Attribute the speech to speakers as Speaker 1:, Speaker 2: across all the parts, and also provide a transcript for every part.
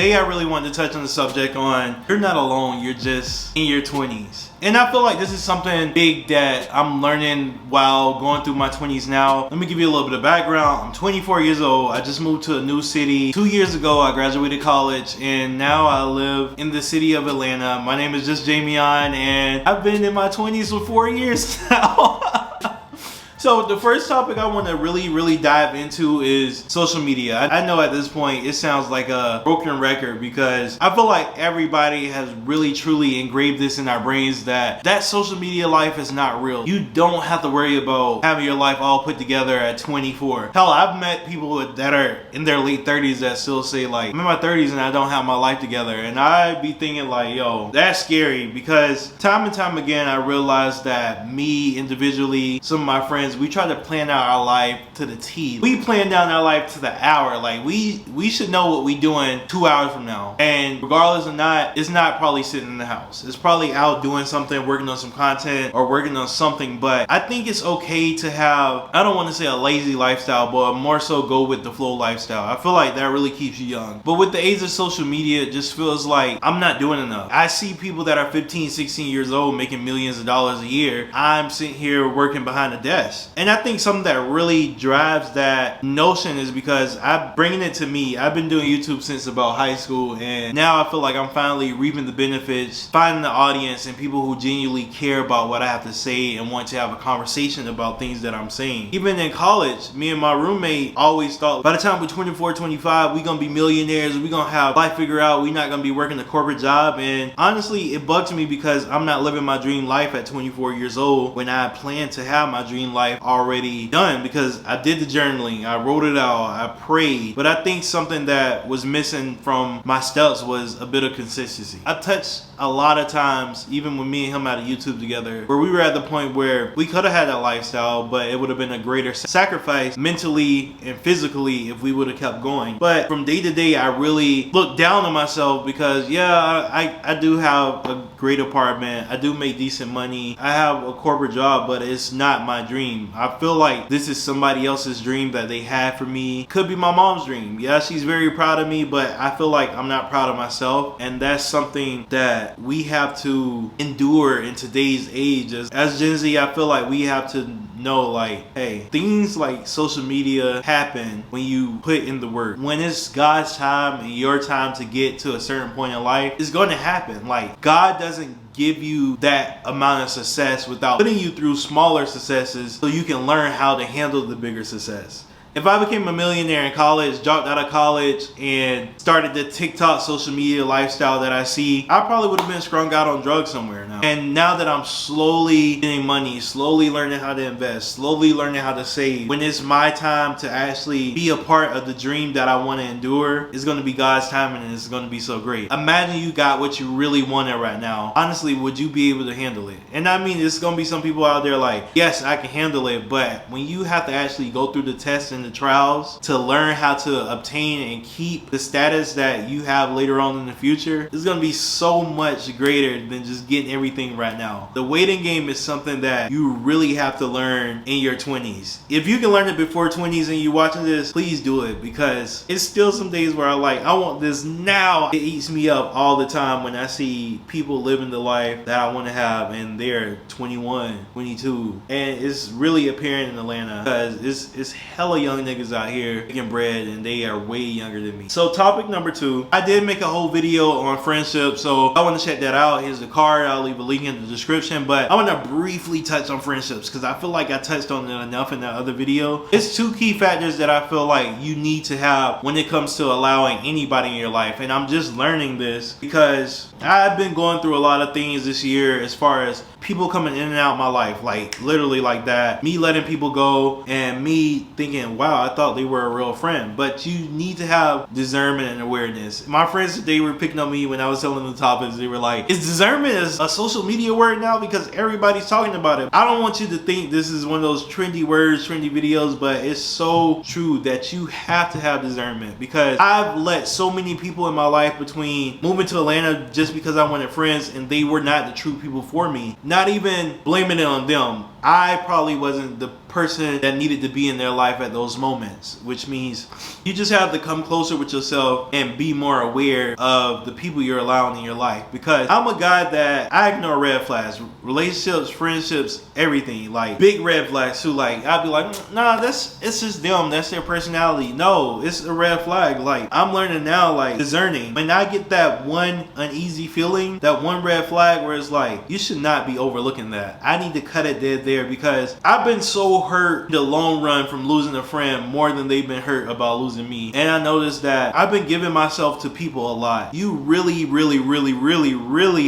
Speaker 1: Today I really wanted to touch on the subject on you're not alone, you're just in your 20s. And I feel like this is something big that I'm learning while going through my 20s now. Let me give you a little bit of background. I'm 24 years old. I just moved to a new city. 2 years ago, I graduated college, and now I live in the city of Atlanta. My name is just Jamion, and I've been in my 20s for 4 years now. So the first topic I want to really dive into is social media. I know at this point it sounds like a broken record because I feel like everybody has really truly engraved this in our brains that social media life is not real. You don't have to worry about having your life all put together at 24. Hell, I've met people that are in their late 30s that still say like, I'm in my 30s and I don't have my life together. And I be thinking like, yo, that's scary, because time and time again I realized that me individually, some of my friends, we try to plan out our life to the T. We plan down our life to the hour. Like we should know what we doing 2 hours from now. And regardless or not, it's not probably sitting in the house. It's probably out doing something, working on some content or working on something. But I think it's okay to have, I don't want to say a lazy lifestyle, but more so go with the flow lifestyle. I feel like that really keeps you young. But with the age of social media, it just feels like I'm not doing enough. I see people that are 15, 16 years old making millions of dollars a year. I'm sitting here working behind a desk. And I think something that really drives that notion is because I'm bringing it to me. I've been doing YouTube since about high school, and now I feel like I'm finally reaping the benefits, finding the audience and people who genuinely care about what I have to say and want to have a conversation about things that I'm saying. Even in college, me and my roommate always thought by the time we're 24, 25, we gonna be millionaires, we gonna have life figured out, we not gonna be working a corporate job. And honestly, it bugs me because I'm not living my dream life at 24 years old when I plan to have my dream life already done, because I did the journaling, I wrote it out, I prayed. But I think something that was missing from my steps was a bit of consistency. I touched a lot of times, even when me and him had a YouTube together, where we were at the point where we could have had that lifestyle, but it would have been a greater sacrifice mentally and physically if we would have kept going. But from day to day, I really look down on myself because I do have a great apartment, I do make decent money, I have a corporate job, but it's not my dream. I feel like this is somebody else's dream that they had for me. Could be my mom's dream. Yeah, she's very proud of me, but I feel like I'm not proud of myself. And that's something that we have to endure in today's age. As Gen Z, I feel like we have to know, like, hey, things like social media happen when you put in the work. When it's God's time and your time to get to a certain point in life, it's going to happen. Like, God doesn't give you that amount of success without putting you through smaller successes so you can learn how to handle the bigger success. If I became a millionaire in college, dropped out of college, and started the TikTok social media lifestyle that I see, I probably would have been strung out on drugs somewhere now. And now that I'm slowly getting money, slowly learning how to invest, slowly learning how to save, when it's my time to actually be a part of the dream that I want to endure, it's going to be God's timing and it's going to be so great. Imagine you got what you really wanted right now. Honestly, would you be able to handle it? And I mean, there's going to be some people out there like, yes, I can handle it, but when you have to actually go through the tests and the trials to learn how to obtain and keep the status that you have later on in the future, it's going to be so much greater than just getting everything right now. The waiting game is something that you really have to learn in your 20s. If you can learn it before 20s and you're watching this, please do it, because it's still some days where I want this now. It eats me up all the time when I see people living the life that I want to have and they're 21, 22. And it's really apparent in Atlanta because it's hella young niggas out here making bread and they are way younger than me. So topic number 2, I did make a whole video on friendship, so I want to check that out. Here's the card, I'll leave a link in the description, but I want to briefly touch on friendships because I feel like I touched on it enough in that other video. It's 2 key factors that I feel like you need to have when it comes to allowing anybody in your life, and I'm just learning this because I've been going through a lot of things this year as far as people coming in and out of my life, like literally like that, me letting people go and me thinking, wow, I thought they were a real friend. But you need to have discernment and awareness. My friends today were picking on me when I was telling them the topics. They were like, is discernment a social media word now because everybody's talking about it? I don't want you to think this is one of those trendy words, trendy videos, but it's so true that you have to have discernment, because I've let so many people in my life between moving to Atlanta just because I wanted friends and they were not the true people for me. Not even blaming it on them, I probably wasn't the person that needed to be in their life at those moments, which means you just have to come closer with yourself and be more aware of the people you're allowing in your life. Because I'm a guy that I ignore red flags, relationships, friendships, everything, like big red flags too. Like I'd be like, nah, it's just them, that's their personality. No, it's a red flag. Like I'm learning now, like discerning. When I get that one uneasy feeling, that one red flag where it's like, you should not be overlooking that. I need to cut it dead there, because I've been so hurt in the long run from losing a friend more than they've been hurt about losing me. And I noticed that I've been giving myself to people a lot. You really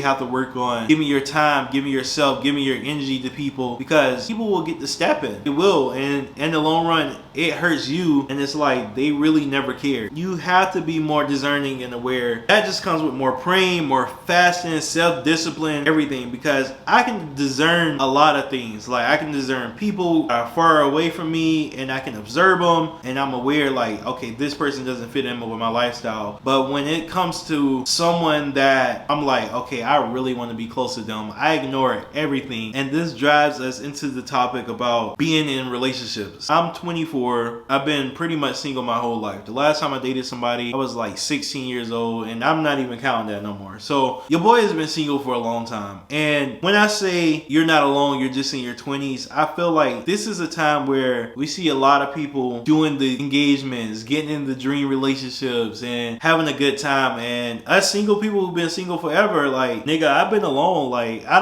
Speaker 1: have to work on giving your time, giving yourself, giving your energy to people, because people will get to stepping. It will, and in the long run it hurts you, and it's like they really never care. You have to be more discerning and aware. That just comes with more praying, more fasting, self-discipline, everything, because I can discern a lot of things. Like I can discern people that are far away from me, and I can observe them, and I'm aware like, okay, this person doesn't fit in with my lifestyle. But when it comes to someone that I'm like, okay, I really want to be close to them, I ignore everything. And this drives us into the topic about being in relationships. I'm 24. I've been pretty much single my whole life. The last time I dated somebody, I was like 16 years old, and I'm not even counting that no more. So your boy has been single for a long time. And when I say you're not alone, you're just in your 20s, I feel like this is a time where we see a lot of people doing the engagements, getting in the dream relationships, and having a good time. And us single people who've been single forever, like, nigga, I've been alone. Like, I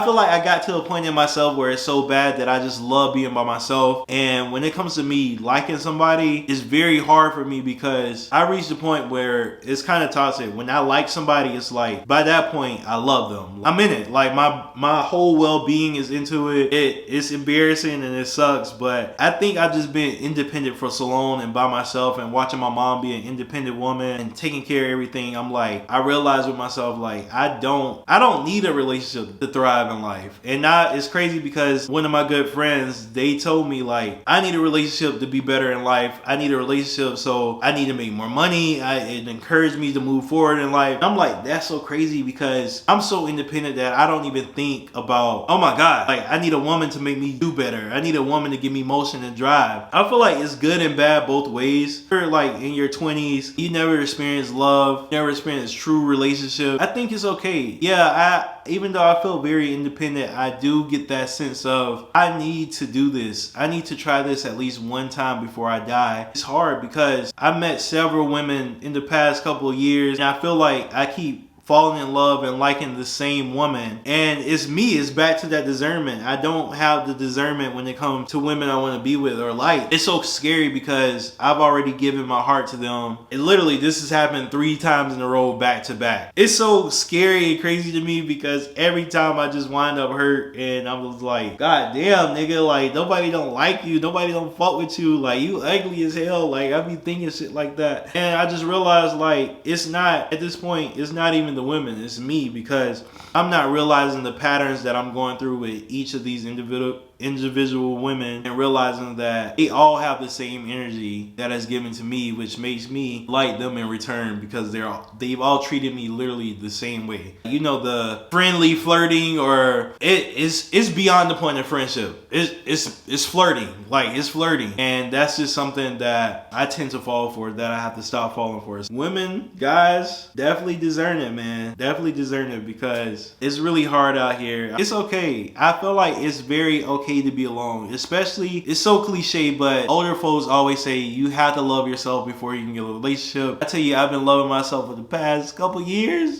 Speaker 1: feel like I got to a point in myself where it's so bad that I just love being by myself. And when it comes to me liking somebody, it's very hard for me, because I reached a point where it's kind of toxic. When I like somebody, it's like, by that point, I love them. I'm in it. Like, my whole well-being is into it. It's embarrassing and it sucks, but I think I've just been independent for so long and by myself, and watching my mom be an independent woman and taking care of everything. I'm like, I realized with myself, like, I don't need a relationship to thrive in life. And now it's crazy, because one of my good friends, they told me like, I need a relationship to be better in life. I need a relationship, so I need to make more money. It encouraged me to move forward in life. I'm like, that's so crazy, because I'm so independent that I don't even think about, oh my God, like I need a woman to make me do better. I need a woman to give me motion and drive. I feel like it's good and bad both ways. You're like in your 20s, you never experienced love, never experienced true relationship. I think it's okay. Yeah, even though I feel very independent, I do get that sense of, I need to do this. I need to try this at least one time before I die. It's hard, because I met several women in the past couple of years, and I feel like I keep falling in love and liking the same woman. And it's back to that discernment. I don't have the discernment when it comes to women I want to be with or like. It's so scary, because I've already given my heart to them. And literally, this has happened 3 times in a row, back to back. It's so scary and crazy to me, because every time I just wind up hurt, and I was like, God damn, nigga, like nobody don't like you, nobody don't fuck with you, like you ugly as hell. Like I be thinking shit like that. And I just realized, like, it's not, at this point, it's not even the women, it's me, because I'm not realizing the patterns that I'm going through with each of these individual women, and realizing that they all have the same energy that is given to me, which makes me like them in return, because they've all treated me literally the same way. You know, the friendly flirting, or it's beyond the point of friendship. It's flirting. Like, it's flirting. And that's just something that I tend to fall for, that I have to stop falling for. Women, guys, definitely discern it, man. Definitely discern it, because it's really hard out here. It's okay. I feel like it's very okay to be alone. Especially, it's so cliche, but older folks always say you have to love yourself before you can get a relationship. I tell you, I've been loving myself for the past couple years.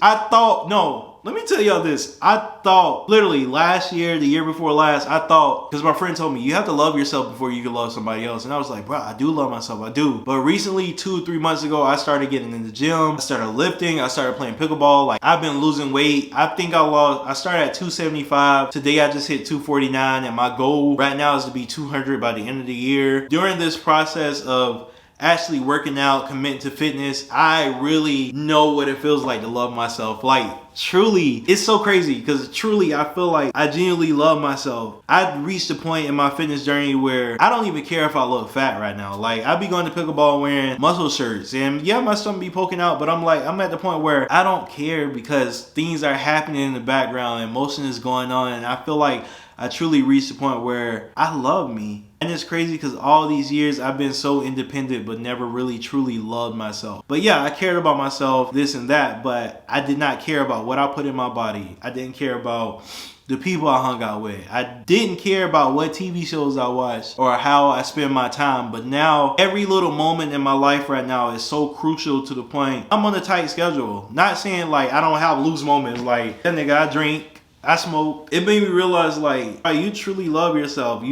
Speaker 1: Let me tell y'all this. I thought, literally last year, the year before last, I thought, because my friend told me, you have to love yourself before you can love somebody else. And I was like, bro, I do love myself. I do. But recently, 2-3 months ago, I started getting in the gym. I started lifting. I started playing pickleball. Like, I've been losing weight. I started at 275. Today, I just hit 249. And my goal right now is to be 200 by the end of the year. During this process of actually working out, committing to fitness, I really know what it feels like to love myself. Like, truly, it's so crazy, because truly I feel like I genuinely love myself. I've reached a point in my fitness journey where I don't even care if I look fat right now. Like, I be going to pickleball wearing muscle shirts, and yeah, my stomach be poking out, but I'm at the point where I don't care, because things are happening in the background and motion is going on, and I feel like I truly reached the point where I love me. And it's crazy because all these years I've been so independent but never really truly loved myself. But yeah, I cared about myself, this and that, but I did not care about what I put in my body. I didn't care about the people I hung out with. I didn't care about what TV shows I watched or how I spend my time. But now every little moment in my life right now is so crucial to the point I'm on a tight schedule. Not saying like I don't have loose moments like that nigga I drink, I smoke. It made me realize like you truly love yourself.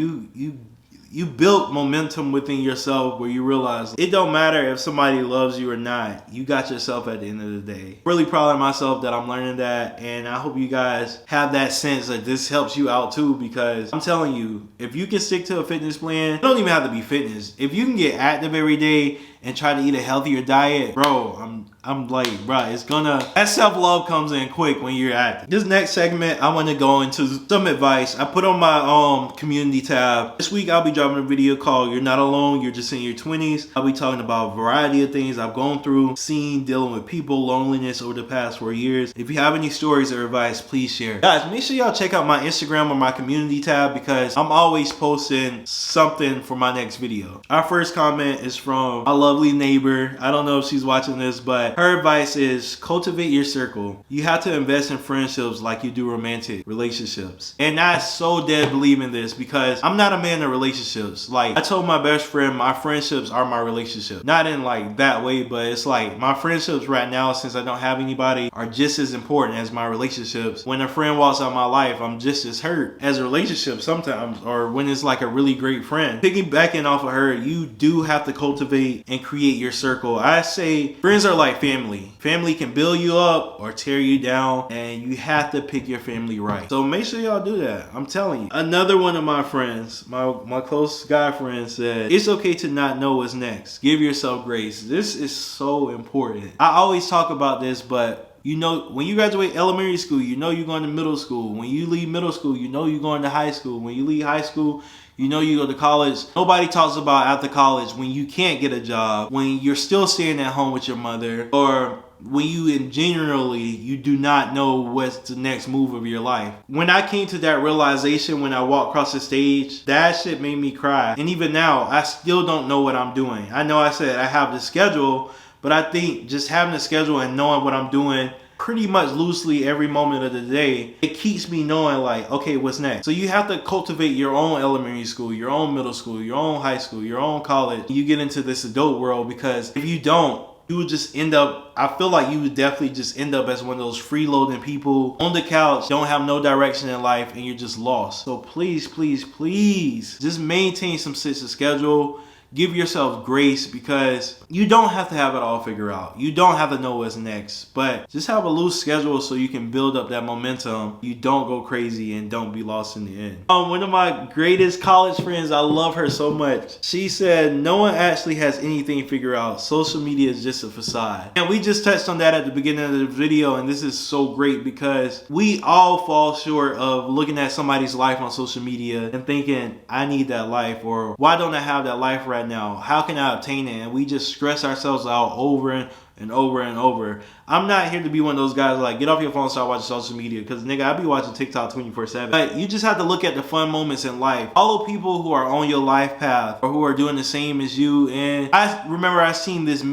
Speaker 1: You built momentum within yourself where you realize it don't matter if somebody loves you or not. You got yourself at the end of the day. Really proud of myself that I'm learning that, and I hope you guys have that sense that this helps you out too, because I'm telling you, if you can stick to a fitness plan, it don't even have to be fitness. If you can get active every day and try to eat a healthier diet, bro, I'm like, bro, it's gonna, that self-love comes in quick when you're active. This next segment, I want to go into some advice I put on my community tab. This week, I'll be dropping a video called You're Not Alone, You're Just in Your 20s. I'll be talking about a variety of things I've gone through, seen, dealing with people, loneliness over the past 4 years. If you have any stories or advice, please share. Guys, make sure y'all check out my Instagram or my community tab because I'm always posting something for my next video. Our first comment is from my lovely neighbor. I don't know if she's watching this, but her advice is cultivate your circle. You have to invest in friendships like you do romantic relationships. And I so dead believe in this because I'm not a man of relationships. Like I told my best friend, my friendships are my relationship. Not in like that way, but it's like my friendships right now, since I don't have anybody, are just as important as my relationships. When a friend walks out of my life, I'm just as hurt as a relationship sometimes, or when it's like a really great friend. Piggybacking off of her, you do have to cultivate and create your circle. I say friends are like family. Family can build you up or tear you down, and you have to pick your family right. So make sure y'all do that. I'm telling you. Another one of my friends, my close guy friend said, it's okay to not know what's next. Give yourself grace. This is so important. I always talk about this, but you know, when you graduate elementary school, you know you're going to middle school. When you leave middle school, you know you're going to high school. When you leave high school, you know you go to college. Nobody talks about after college when you can't get a job, when you're still staying at home with your mother, or when you generally you do not know what's the next move of your life. When I came to that realization when I walked across the stage, that shit made me cry. And even now, I still don't know what I'm doing. I know I said I have the schedule, but I think just having a schedule and knowing what I'm doing pretty much loosely every moment of the day, it keeps me knowing like, okay, what's next? So you have to cultivate your own elementary school, your own middle school, your own high school, your own college. You get into this adult world, because if you don't, you would just end up, I feel like you would definitely just end up as one of those freeloading people on the couch, don't have no direction in life, and you're just lost. So please, please, please, just maintain some sense of schedule. Give yourself grace, because you don't have to have it all figured out. You don't have to know what's next, but just have a loose schedule so you can build up that momentum. You don't go crazy and don't be lost in the end. One of my greatest college friends, I love her so much. She said, no one actually has anything figured out. Social media is just a facade. And we just touched on that at the beginning of the video, and this is so great because we all fall short of looking at somebody's life on social media and thinking, I need that life, or why don't I have that life right now? How can I obtain it? And we just stress ourselves out over and over and over. I'm not here to be one of those guys like, get off your phone and start watching social media, because nigga, I be watching TikTok 24/7. But you just have to look at the fun moments in life. Follow people who are on your life path or who are doing the same as you. And I remember I seen this,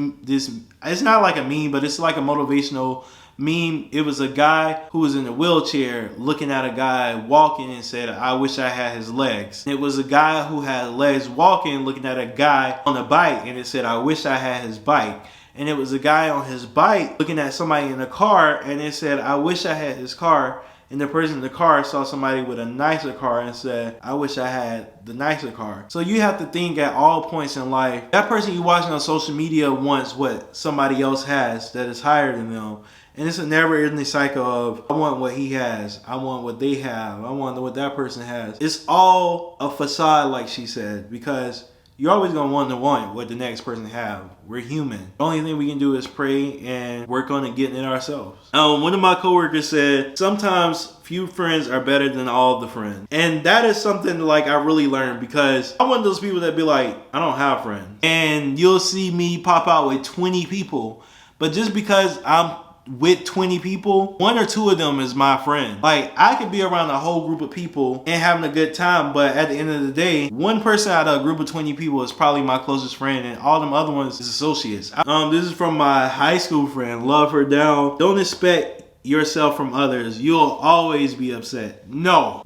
Speaker 1: it's not like a meme, but it's like a motivational meme. It was a guy who was in a wheelchair looking at a guy walking and said, I wish I had his legs. And it was a guy who had legs walking looking at a guy on a bike, and it said, I wish I had his bike. And it was a guy on his bike looking at somebody in a car, and it said, I wish I had his car. And the person in the car saw somebody with a nicer car and said, I wish I had the nicer car. So you have to think at all points in life, that person you're watching on social media wants what somebody else has that is higher than them. And it's a never-ending cycle of, I want what he has, I want what they have, I want what that person has. It's all a facade, like she said, because you're always going to want what the next person have. We're human. The only thing we can do is pray and work on it, getting it ourselves. One of my coworkers said, sometimes few friends are better than all the friends. And that is something like I really learned, because I'm one of those people that be like, I don't have friends. And you'll see me pop out with 20 people. But just because I'm with 20 people, 1 or 2 of them is my friend. Like, I could be around a whole group of people and having a good time, but at the end of the day, 1 person out of a group of 20 people is probably my closest friend, and all them other ones is associates. This is from my high school friend. Love her down. Don't expect yourself from others. You'll always be upset. No,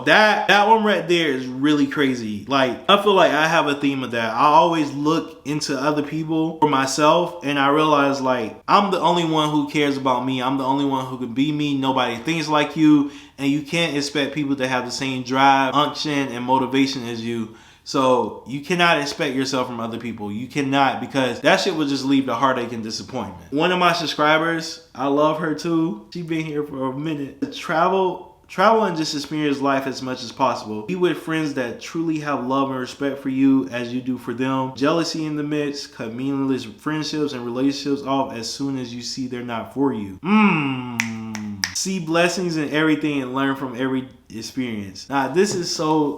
Speaker 1: that one right there is really crazy. Like, I feel like I have a theme of that. I always look into other people for myself, and I realize, like, I'm the only one who cares about me. I'm the only one who can be me. Nobody thinks like you, and you can't expect people to have the same drive, unction, and motivation as you. So you cannot expect yourself from other people. You cannot, because that shit will just leave the heartache and disappointment. One of my subscribers, I love her too. She been here for a minute. Travel and just experience life as much as possible. Be with friends that truly have love and respect for you as you do for them. Jealousy in the midst, cut meaningless friendships and relationships off as soon as you see they're not for you. See blessings in everything and learn from every experience. Now, this is so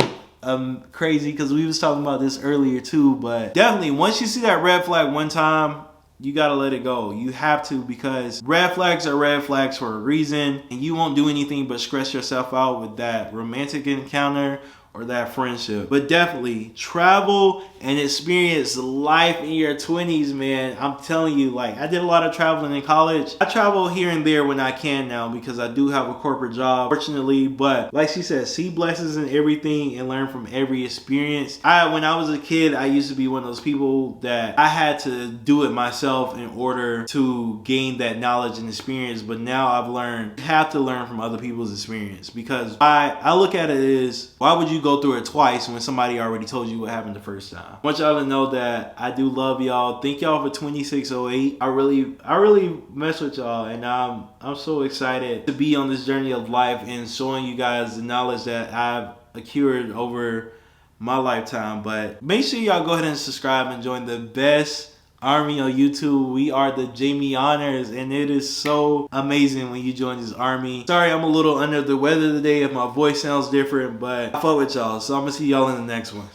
Speaker 1: crazy, because we was talking about this earlier too, but definitely once you see that red flag one time, you gotta let it go. You have to, because red flags are red flags for a reason, and you won't do anything but stress yourself out with that romantic encounter or that friendship. But definitely travel and experience life in your 20s, man. I'm telling you, like, I did a lot of traveling in college. I travel here and there when I can now, because I do have a corporate job, fortunately. But like she said, see blessings in everything and learn from every experience. When I was a kid, I used to be one of those people that I had to do it myself in order to gain that knowledge and experience. But now I've learned, you have to learn from other people's experience, because I look at it as, why would you go through it twice when somebody already told you what happened the first time? I want y'all to know that I do love y'all. Thank y'all for 2608. I really mess with y'all, and I'm so excited to be on this journey of life and showing you guys the knowledge that I've accrued over my lifetime. But make sure y'all go ahead and subscribe and join the best army on YouTube. We are the Jamie Honors, and it is so amazing when you join this army. Sorry, I'm a little under the weather today if my voice sounds different, but I fuck with y'all, so I'm gonna see y'all in the next one.